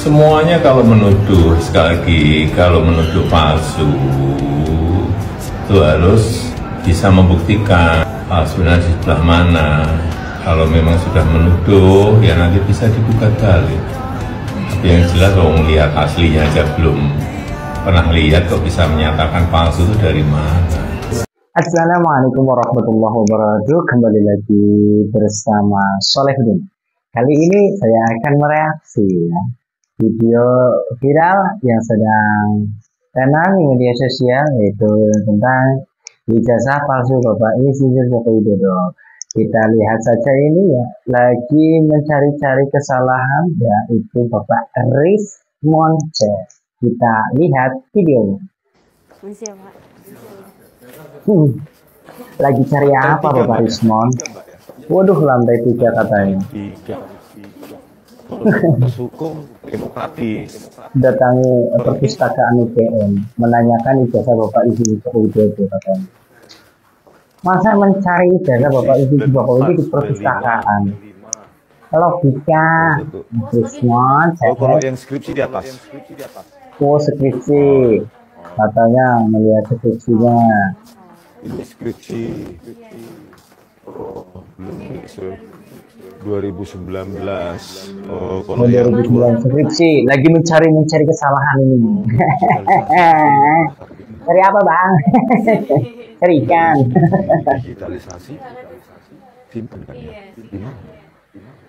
Semuanya kalau menuduh, sekali lagi, kalau menuduh palsu, itu harus bisa membuktikan palsunya di sebelah mana. Kalau memang sudah menuduh, ya nanti bisa digugat balik. Tapi yang jelas kalau melihat aslinya aja belum pernah lihat, kok bisa menyatakan palsu itu dari mana. Assalamualaikum warahmatullahi wabarakatuh. Kembali lagi bersama Solehudin. Kali ini saya akan mereaksi video viral yang sedang tenar di media sosial, yaitu tentang ijazah palsu Bapak Insinyur Joko Widodo. Kita lihat saja ini ya, lagi mencari-cari kesalahan, yaitu Bapak Rismon C. Kita lihat videonya. Lagi cari apa Bapak Rismon? Waduh, lantai 3 katanya. Hukum demokratis. Datangi perpustakaan UGM, menanyakan ijazah Bapak Insinyur Joko Widodo katanya. Masa mencari ijazah Bapak Insinyur Joko Widodo di perpustakaan? Logika, Rismon. Oh, kalau yang skripsi di atas. Oh, skripsi. Katanya melihat skripsinya. Ini skripsi. Oh, belum 2019. Oh, kalau yang 2009 skripsi. Lagi mencari kesalahan ini. Cari apa bang? Cari ikan. Digitalisasi. Simpan kan ya? Di mana?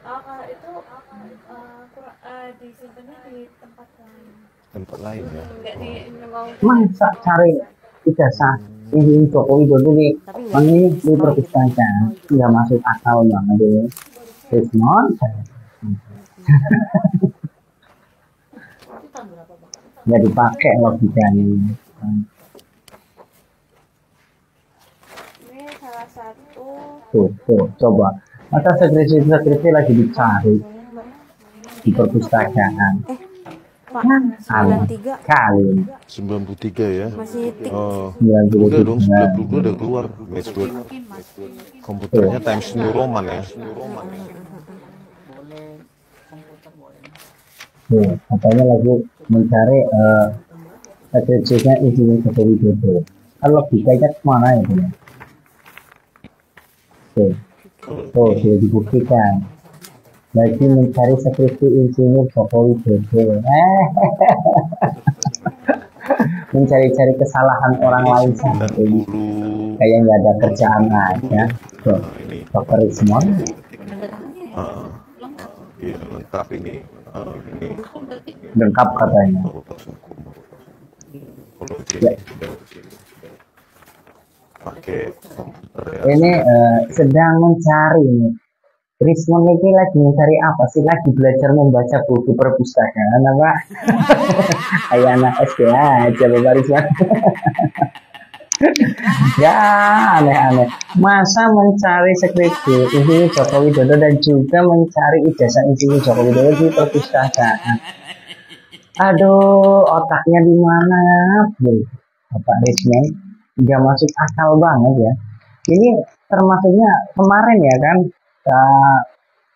Kalau itu disimpannya di tempat lain. Tempat lain ya. Enggak di Masa cari ijazah ini Joko Widodo di ini di perpustakaan nggak masuk akal banget deh. Rismon. Nggak dipakai logikanya. Ini salah satu Tuh, coba. Masa skripsi lagi dicari di perpustakaan. Pak, Aneh 93 kali. 93 ya. masih tik. Oh, 92. udah dong, 92 udah keluar Matchword. Komputernya Times New Roman ya. Tuh, katanya lagi mencari skripsinya Insinyur Joko Widodo. Kalau logikanya kemana itu ya? Tuh, sudah dibuktikan. Lagi mencari skripsi Insinyur Joko Widodo. Mencari-cari kesalahan orang lain saja. Kayak nggak ada kerjaan aja. Tuh, Bapak Rismon. Iya, lengkap ini. Ini Lengkap katanya. kalau Ya. pakai komputer ya. Ini sedang mencari nih. Rismon ini lagi mencari apa sih? Lagi belajar membaca buku perpustakaan apa? Kayak anak SD aja Bapak Rismon. Ya, aneh-aneh. Masa mencari skripsi Insinyur Joko Widodo dan juga mencari ijazah Insinyur Joko Widodo di perpustakaan. Aduh, otaknya di mana? Bapak Rismon nggak masuk akal banget ya. Ini termasuknya kemarin ya kan,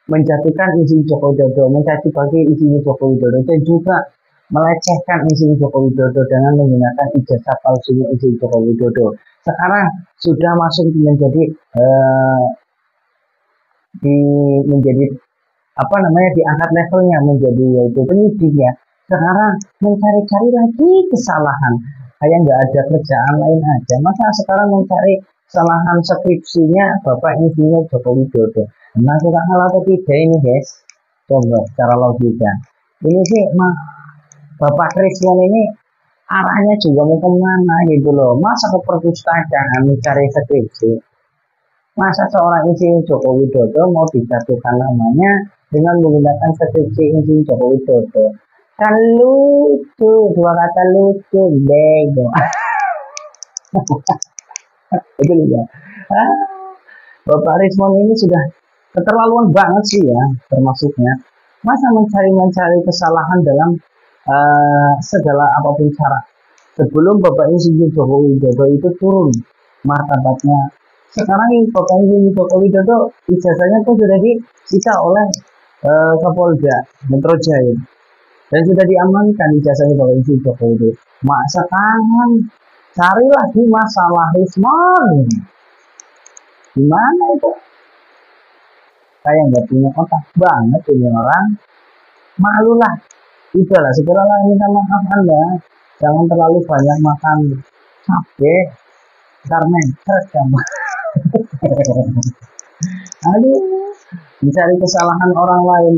menjatuhkan Insinyur Joko Widodo, mencaci maki Insinyur Joko Widodo, dan juga melecehkan Insinyur Joko Widodo dengan menggunakan ijazah palsunya Insinyur Joko Widodo. Sekarang sudah masuk menjadi menjadi apa namanya, diangkat levelnya menjadi yaitu penyidik ya. Sekarang mencari-cari lagi kesalahan, kayak nggak ada kerjaan lain aja. Masa sekarang mencari kesalahan skripsinya Bapak Insinyur Joko Widodo. Masuk akal atau tidak ini guys? Coba secara logika. Ini sih Bapak Rismon ini arahnya juga mau kemana gitu loh. Masa ke perpustakaan mencari skripsi? Masa seorang Insinyur Joko Widodo mau dijatuhkan namanya dengan menggunakan skripsi Insinyur Joko Widodo? Kan lucu, dua kata lucu, bego. Itu ya. Bapak Rismon ini sudah keterlaluan banget sih ya, termasuknya. Masa mencari kesalahan dalam segala apapun cara. Sebelum Bapak Insinyur Joko Widodo itu turun martabatnya, sekarang Bapak Insinyur Joko Widodo ijazahnya pun sudah disita oleh Kapolda Metro Jaya. dan sudah diamankan ijazahnya Bapak Insinyur Joko Widodo. Sekarang carilah di masalah Rismon. Gimana itu? Kayak nggak punya otak banget ini orang. Malulah. Itulah segeralah minta maaf Anda. Jangan terlalu banyak makan capek. Ntar mencret kamu. Aduh, mencari kesalahan orang lain.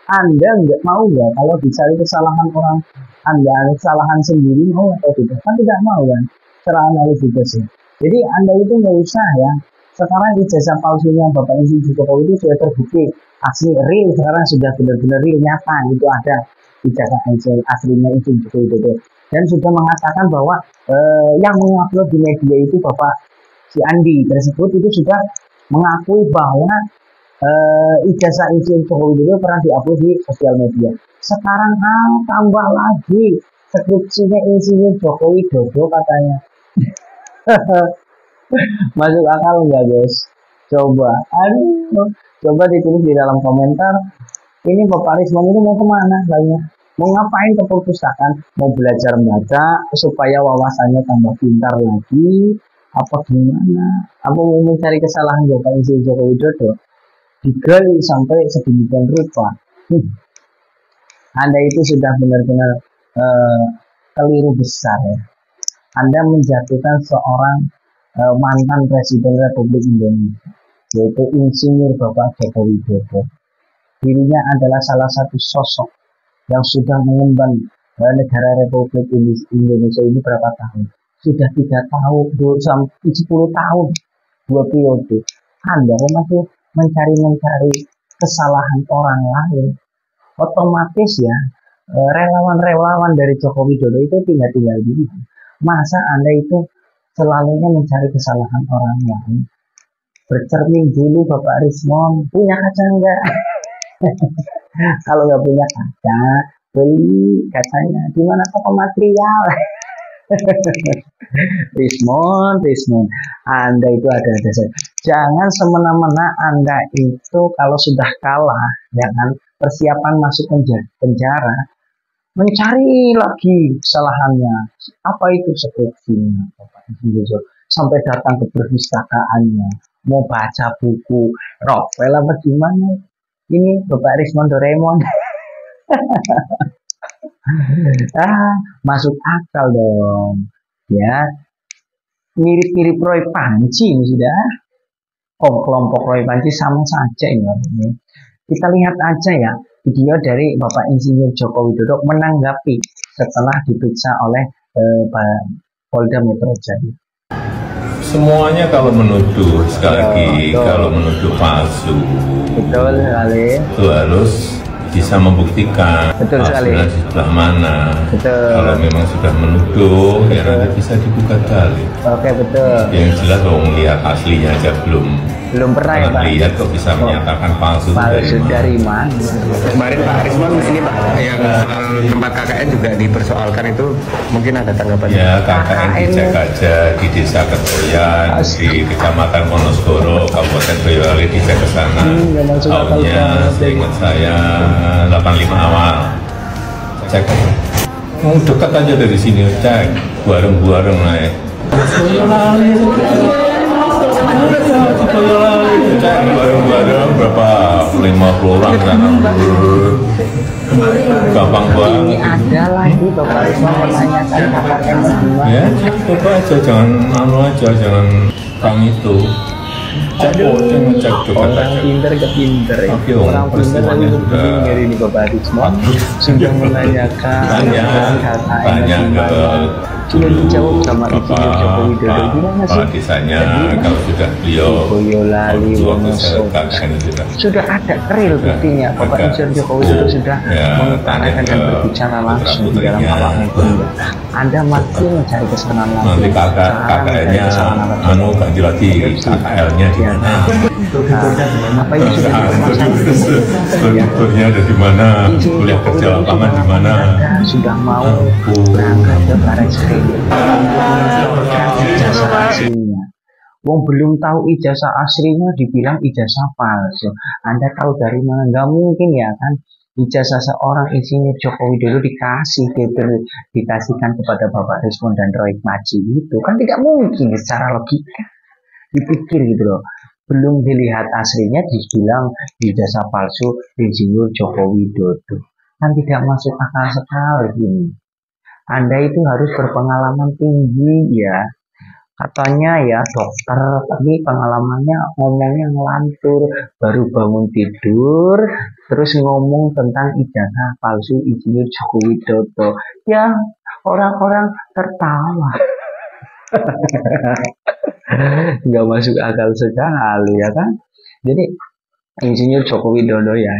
Anda nggak mau nggak kalau dicari kesalahan orang Anda, kesalahan sendiri mau atau tidak? Kan tidak mau kan? Secara analisis sih. Jadi Anda itu nggak usah ya. Sekarang ijazah palsunya Bapak Insinyur Joko Widodo sudah terbukti asli real, sekarang sudah benar-benar real nyata itu ada ijazah aslinya Insinyur Joko Widodo, dan sudah mengatakan bahwa yang mengupload di media itu Bapak si Andi tersebut itu sudah mengakui bahwa ijazah Insinyur Joko Widodo pernah diupload di sosial media. Sekarang tambah lagi skripsinya Insinyur Joko Widodo katanya. Masuk akal nggak guys? Coba, coba ditulis di dalam komentar. Ini Bapak Rismon ini mau kemana? Mau ngapain ke perpustakaan? Mau belajar membaca supaya wawasannya tambah pintar lagi? Apa gimana? Apa mau mencari kesalahan Bapak Insinyur Joko Widodo? Digali sampai sedemikian rupa. Anda itu sudah benar-benar keliru besar ya. Anda menjatuhkan seorang mantan Presiden Republik Indonesia, yaitu Insinyur Bapak Joko Widodo. Dirinya adalah salah satu sosok yang sudah mengemban negara Republik Indonesia ini berapa tahun? Sudah 3 tahun, 10 tahun, 2 periode. Anda masih mencari kesalahan orang lain. Otomatis ya, relawan-relawan dari Joko Widodo itu tinggal di mana. Masa Anda itu selalunya mencari kesalahan orang lain? Bercermin dulu Bapak Rismon, punya kaca enggak? Kalau nggak punya kaca, beli kacanya di mana toko material. Rismon, Anda itu ada saja. Jangan semena-mena Anda itu kalau sudah kalah, ya kan, persiapan masuk penjara, mencari lagi kesalahannya. Apa itu skripsinya, sampai datang ke perpustakaannya, mau baca buku novel apa gimana? Ini Bapak Rismon Doraemon. Masuk akal dong. Ya, mirip-mirip Roy Panci sudah. Kelompok Roy Panci sama saja ini. Kita lihat aja ya video dari Bapak Insinyur Joko Widodo menanggapi setelah diperiksa oleh Polda Metro Jaya. Semuanya kalau menuduh, sekali lagi, kalau menuduh palsu, betul sekali, itu harus bisa membuktikan hasilnya di sebelah mana. Betul. Kalau memang sudah menuduh, ya nanti bisa digugat balik. Oke, betul. Yang jelas kalau melihat aslinya aja belum pernah ya Pak? Lihat kok bisa menyatakan palsu dari mana? Kemarin Pak Rismon ini Pak, yang tempat KKN juga dipersoalkan itu, mungkin ada tanggapan? Ya, KKN dicek aja di Desa Ketoyan, di Kecamatan Wonosgoro, Kabupaten Boyolali, dicek ke sana. Tahunnya seingat saya 85 awal. Cek. Dekat aja dari sini, cek. Bareng-bareng naik. Cek bareng-bareng berapa? 50 orang kan. Gampang banget. Ini ada lagi Bapak Rismon menanyakan KKN gimana? Ya, coba aja, jangan jangan kang itu. Cek coba orang pinter ke pinter ya. Oke, orang pinter tapi peristiwanya sudah begini ini Bapak Rismon sudah menanyakan banyak ke sudah dijawab sama Insinyur Joko Widodo. Gimana sih? Desanya kalau sudah beliau Boyolali, Wonosobo sudah ada real buktinya. Bapak Insinyur Joko Widodo sudah mengutarakan dan berbicara langsung di dalam awal media. Anda masih mencari kesalahan lagi. Nanti KKN-nya ganti lagi KKL-nya di mana? Apa ini sudah strukturnya ada di mana? Kuliah kerja lapangan di mana? Sudah mau berangkat ke Barreskrim ijazah aslinya. Wong belum tahu ijazah aslinya dibilang ijazah palsu. Anda tahu dari mana? Nggak mungkin ya kan? ijazah seorang Insinyur Joko Widodo dikasihkan kepada Bapak Rismon dan Roy Maji itu kan tidak mungkin secara logika dipikir gitu loh. Belum dilihat aslinya dibilang ijazah palsu Insinyur Joko Widodo, kan tidak masuk akal sekali ini. Anda itu harus berpengalaman tinggi ya, katanya ya dokter, tapi pengalamannya ngomongnya ngelantur, baru bangun tidur terus ngomong tentang ijazah palsu Insinyur Joko Widodo. Ya orang-orang tertawa. Nggak masuk akal sekali ya kan. Jadi Insinyur Joko Widodo ya,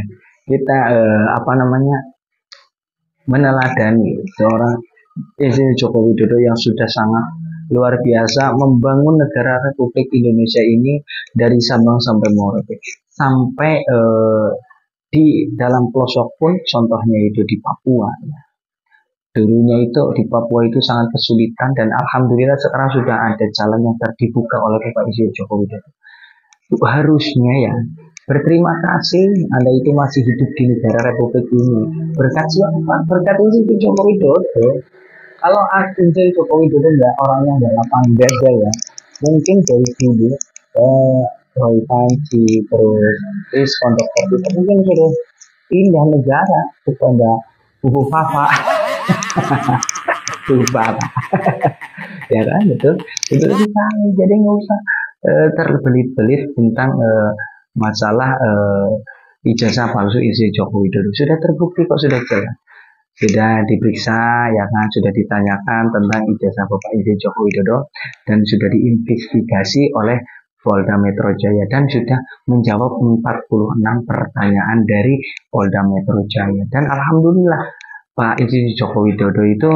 kita meneladani seorang Insinyur Joko Widodo yang sudah sangat luar biasa membangun negara Republik Indonesia ini dari Sabang sampai Merauke, sampai di dalam pelosok pun, contohnya itu di Papua ya. Dulunya itu di Papua itu sangat kesulitan, dan alhamdulillah sekarang sudah ada jalan yang terbuka oleh Bapak Insinyur Joko Widodo. Harusnya ya berterima kasih Anda itu masih hidup di negara Republik ini. Berkat siapa? Berkat Insinyur Joko Widodo. Kalau Insinyur Joko Widodo enggak, orangnya enggak lapang dada ya, mungkin dari dulu Roy Panci terus konduktor kita mungkin sudah pindah negara kepada Buku Papa. Ya kan, betul sekali. Jadi nggak usah terbelit-belit tentang masalah ijazah palsu Insinyur Joko Widodo. Sudah terbukti kok, sudah jelas, sudah diperiksa ya kan, sudah ditanyakan tentang ijazah Bapak Insinyur Joko Widodo dan sudah diinvestigasi oleh Polda Metro Jaya dan sudah menjawab 46 pertanyaan dari Polda Metro Jaya. Dan alhamdulillah Pak Insinyur Joko Widodo itu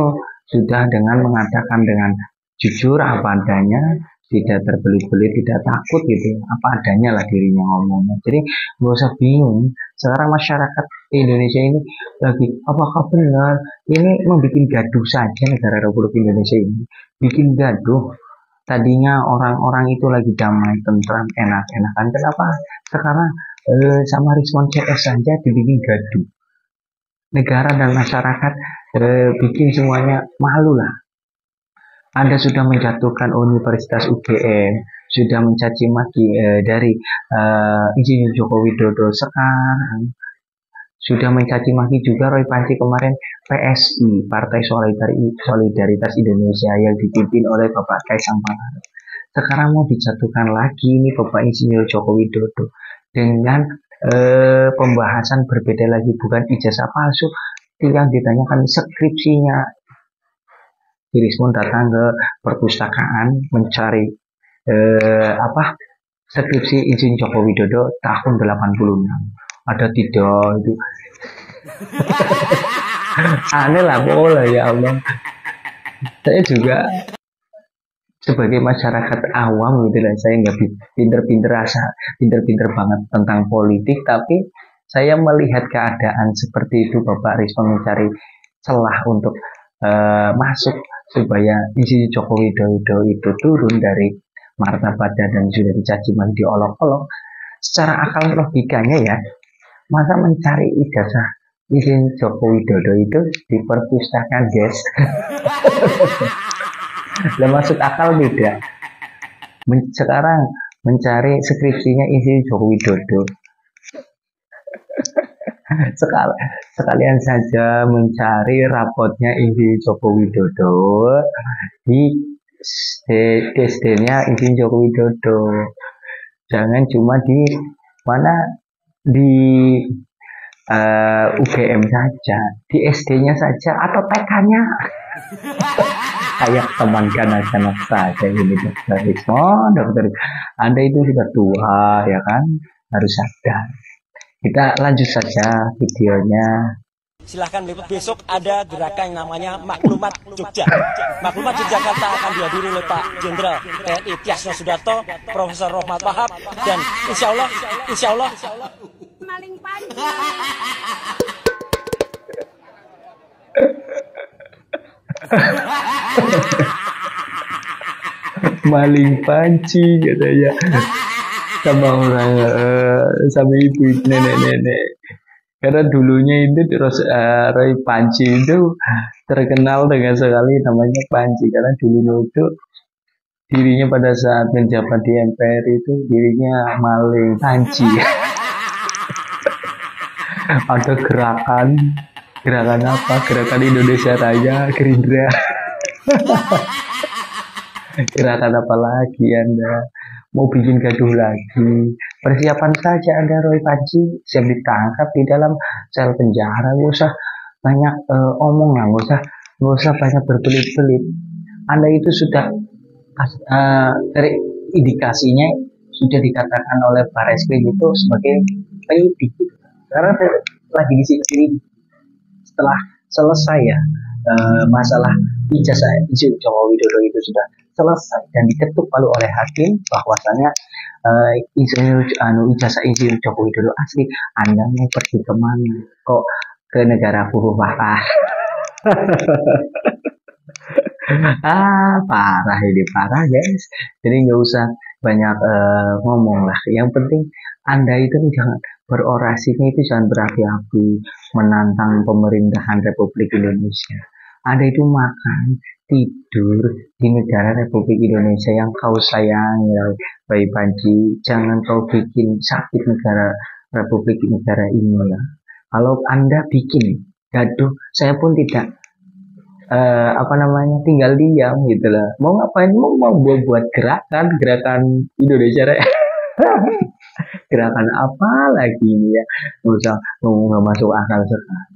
sudah dengan mengatakan dengan jujur apa adanya, tidak terbelit-belit, tidak takut gitu, apa adanya lah dirinya ngomongnya. Jadi nggak usah bingung. Sekarang masyarakat Indonesia ini lagi apakah benar ini membuat gaduh saja negara Republik Indonesia ini, bikin gaduh. Tadinya orang-orang itu lagi damai, tentram, enak-enakan. Kenapa sekarang sama Rismon CS saja dibikin gaduh? Negara dan masyarakat bikin semuanya malu lah. Anda sudah menjatuhkan Universitas UGM, sudah mencaci maki dari Insinyur Joko Widodo, sekarang sudah mencaci maki juga Roy Panci kemarin PSI, Partai Solidaritas Indonesia yang dipimpin oleh Bapak Kaisang Pangarep. Sekarang mau dijatuhkan lagi ini Bapak Insinyur Joko Widodo dengan pembahasan berbeda lagi, bukan ijazah palsu yang ditanyakan skripsinya. Rismon datang ke perpustakaan mencari skripsi Insinyur Joko Widodo tahun 86. Ada tidak itu? Aneh lah pola ya Allah. Saya juga sebagai masyarakat awam gitu lah, saya nggak pinter-pinter banget tentang politik, tapi saya melihat keadaan seperti itu. Bapak Rismon mencari celah untuk masuk supaya Insinyur Joko Widodo itu turun dari martabatnya dan sudah dicaci maki, diolok-olok. Secara akal logikanya ya, masa mencari ijazah Insinyur Joko Widodo itu di perpustakaan, guys? Lah masuk akal beda. Sekarang mencari skripsinya Insinyur Joko Widodo, sekalian saja mencari rapotnya Insinyur Joko Widodo di SD-nya Insinyur Joko Widodo. Jangan cuma di mana, di UGM saja, di SD-nya saja atau TK-nya. Kayak teman kanak-kanak saja ini, Dokter Rismon, dokter. Anda itu sudah tua ya kan, harus sadar. Kita lanjut saja videonya. Silahkan besok ada gerakan yang namanya Maklumat Jogja. Maklumat Yogyakarta akan dihadiri oleh Pak Jenderal TNI Tiasno Sudarto, Profesor Rohmat Wahab, dan insya Allah Maling panjang. Maling panci katanya sama orang, sama ibu nenek-nenek. Karena dulunya itu terus Roy Panci itu terkenal dengan sekali namanya Panci, karena dulunya itu dirinya pada saat menjabat di MPR itu dirinya maling Panci. Ada gerakan apa? Gerakan Indonesia Raya, Gerindra. Gerakan apa lagi Anda? Mau bikin gaduh lagi? Persiapan saja Anda, Roy Panci, siap ditangkap di dalam sel penjara. Gak usah banyak omong lah, gak usah banyak berbelit-belit. Anda itu sudah dari indikasinya sudah dikatakan oleh Pak Reskrim itu sebagai penyidik. Karena lagi di sini setelah selesai ya masalah ijazah Insinyur Joko Widodo itu sudah selesai dan diketuk palu oleh hakim bahwasanya ijazah Insinyur Joko Widodo asli. Anda mau pergi kemana? Kok ke negara huruf parah? Parah ini, parah guys. Jadi nggak usah banyak ngomong lah. Yang penting Anda itu jangan berorasinya itu jangan berapi-api menantang pemerintahan Republik Indonesia. Anda itu makan tidur di negara Republik Indonesia yang kau sayangi, Roy Panci. Jangan kau bikin sakit negara ini ya. Kalau Anda bikin gaduh, saya pun tidak tinggal diam gitu lah. Mau ngapain? Mau buat gerakan Indonesia Raya. Gerakan apa lagi ini ya? Nggak masuk akal sekali.